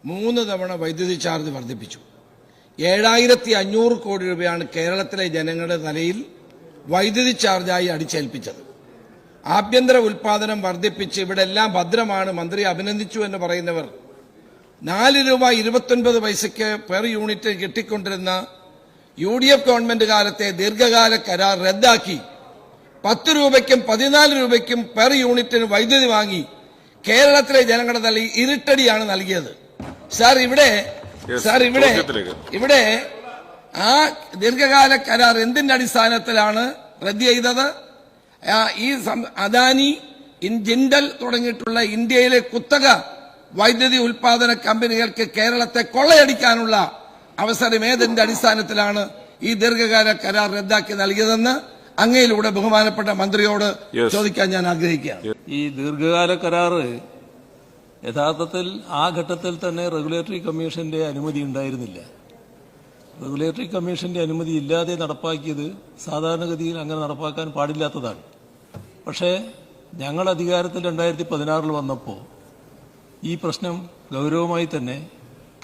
3 തവണ വൈദ്യുതി ചാർജ് വർദ്ധിപ്പിച്ചു. 7500 കോടി രൂപയാണ് കേരളത്തിലെ ജനങ്ങളുടെ തലയിൽ വൈദ്യുതി ചാർജായി അടിച്ചേൽപ്പിച്ചത്. ആഭ്യന്തര ഉൽപാദനം വർദ്ധിപ്പിച്ച് ഇവിടെ എല്ലാം ഭദ്രമാണ്, മന്ത്രി അഭിനന്ദിച്ചു എന്ന് പറയുന്നവർ 4 രൂപ 29 പൈസയ്ക്ക് പെർ യൂണിറ്റ് കിട്ടിക്കൊണ്ടിരുന്ന UDF ഗവൺമെന്റ് കാലത്തെ ദീർഘകാല കരാർ റദ്ദാക്കി 10 രൂപയ്ക്കും 14 രൂപയ്ക്കും പെർ യൂണിറ്റിന് വൈദ്യുതി വാങ്ങി കേരളത്തിലെ ജനങ്ങളുടെ തലയിൽ ഇരുട്ടടിയാണ് നൽകിയത്. സാർ ഇവിടെ ആ ദീർഘകാല കരാർ എന്തിന്റെ അടിസ്ഥാനത്തിലാണ് റദ്ദ് ചെയ്തത്? ഈ അദാനി, ജിൻഡൽ തുടങ്ങിയിട്ടുള്ള ഇന്ത്യയിലെ കുത്തക വൈദ്യുതി ഉൽപാദന കമ്പനികൾക്ക് കേരളത്തെ കൊള്ളയടിക്കാനുള്ള അവസരം ഏതിന്റെ അടിസ്ഥാനത്തിലാണ് ഈ ദീർഘകാല കരാർ റദ്ദാക്കി നൽകിയതെന്ന് അങ്ങയിലൂടെ ബഹുമാനപ്പെട്ട മന്ത്രിയോട് ചോദിക്കാൻ ഞാൻ ആഗ്രഹിക്കുകയാണ്. ഈ ദീർഘകാല കരാറ് യഥാർത്ഥത്തിൽ ആ ഘട്ടത്തിൽ തന്നെ റെഗുലേറ്ററി കമ്മീഷന്റെ അനുമതി ഉണ്ടായിരുന്നില്ല. റെഗുലേറ്ററി കമ്മീഷന്റെ അനുമതി ഇല്ലാതെ നടപ്പാക്കിയത് സാധാരണഗതിയിൽ അങ്ങനെ നടപ്പാക്കാൻ പാടില്ലാത്തതാണ്. പക്ഷേ ഞങ്ങൾ അധികാരത്തിൽ 2016 വന്നപ്പോൾ ഈ പ്രശ്നം ഗൗരവമായി തന്നെ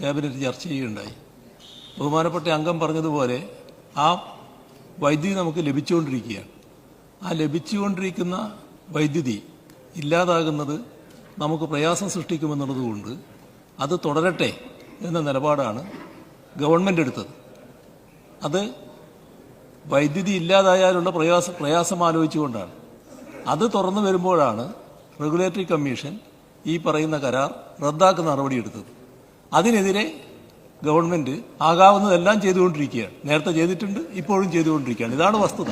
ക്യാബിനറ്റ് ചർച്ച ചെയ്യുകയുണ്ടായി. ബഹുമാനപ്പെട്ട അംഗം പറഞ്ഞതുപോലെ ആ വൈദ്യുതി നമുക്ക് ലഭിച്ചുകൊണ്ടിരിക്കുകയാണ്. ആ ലഭിച്ചുകൊണ്ടിരിക്കുന്ന വൈദ്യുതി ഇല്ലാതാകുന്നത് നമുക്ക് പ്രയാസം സൃഷ്ടിക്കുമെന്നുള്ളതുകൊണ്ട് അത് തുടരട്ടെ എന്ന നിലപാടാണ് ഗവൺമെന്റ് എടുത്തത്. അത് വൈദ്യുതി ഇല്ലാതായാലുള്ള പ്രയാസം ആലോചിച്ചുകൊണ്ടാണ്. അത് തുറന്നു വരുമ്പോഴാണ് റെഗുലേറ്ററി കമ്മീഷൻ ഈ പറയുന്ന കരാർ റദ്ദാക്കുന്ന നടപടിയെടുത്തത്. അതിനെതിരെ ഗവൺമെന്റ് ആകാവുന്നതെല്ലാം ചെയ്തുകൊണ്ടിരിക്കുകയാണ്. നേരത്തെ ചെയ്തിട്ടുണ്ട്, ഇപ്പോഴും ചെയ്തുകൊണ്ടിരിക്കുകയാണ്. ഇതാണ് വസ്തുത.